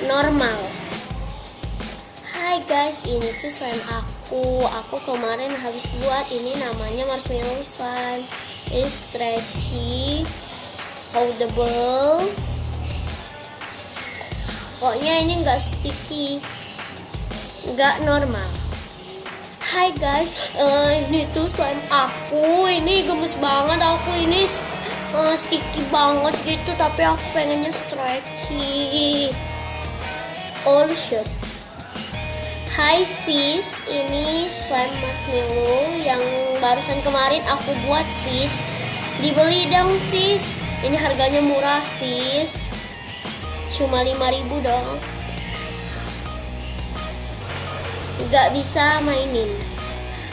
normal. Hai guys, ini tuh slime aku kemarin habis buat. Ini namanya marshmallow slime. Ini stretchy, holdable. Pokoknya ini enggak sticky, enggak normal. Hai guys, ini tuh slime aku. Ini gemes banget aku. Ini sticky banget gitu, tapi aku pengennya stretchy. All shit. Hai sis, ini slime marshmallow yang barusan kemarin aku buat sis. Dibeli dong sis. Ini harganya murah sis. Cuma 5.000 dong. Gak bisa mainin.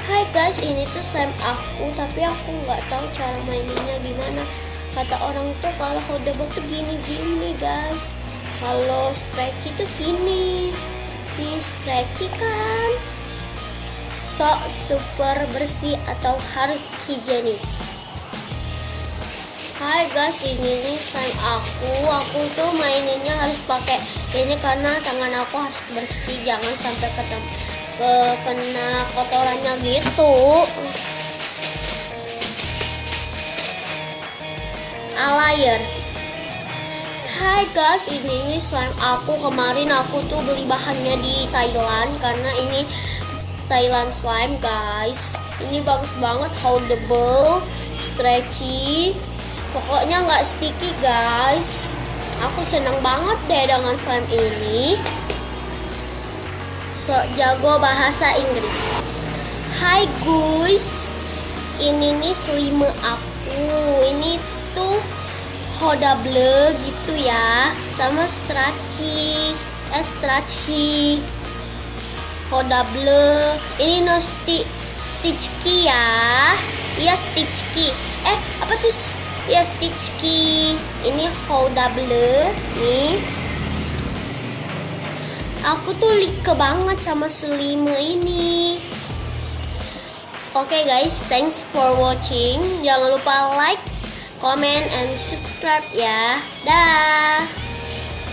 Hai guys, ini tuh slime aku, tapi aku nggak tahu cara maininnya gimana. Kata orang tuh kalau holdable tuh gini-gini guys, kalau stretchy tuh gini. Ini stretchy kan, sok super bersih atau harus higienis. Hai guys, ini nih slime aku tuh maininnya harus pakai ini karena tangan aku harus bersih, jangan sampai kena kotorannya gitu. Alliers. Hai guys, ini slime aku. Kemarin aku tuh beli bahannya di Thailand karena ini Thailand slime guys. Ini bagus banget, holdable, stretchy, pokoknya nggak sticky guys. Aku senang banget deh dengan slime ini. So jago bahasa Inggris. Hai guys, ini nih slime aku. Ini tuh holdable gitu ya, sama stretchy, holdable. Ini no stitch key ya. Iya stitch key. Apa tuh? Ya stitch key. Ini holdable nih. Aku tuh like banget sama slime ini. Oke guys, thanks for watching. Jangan lupa like, comment, and subscribe ya. Dah.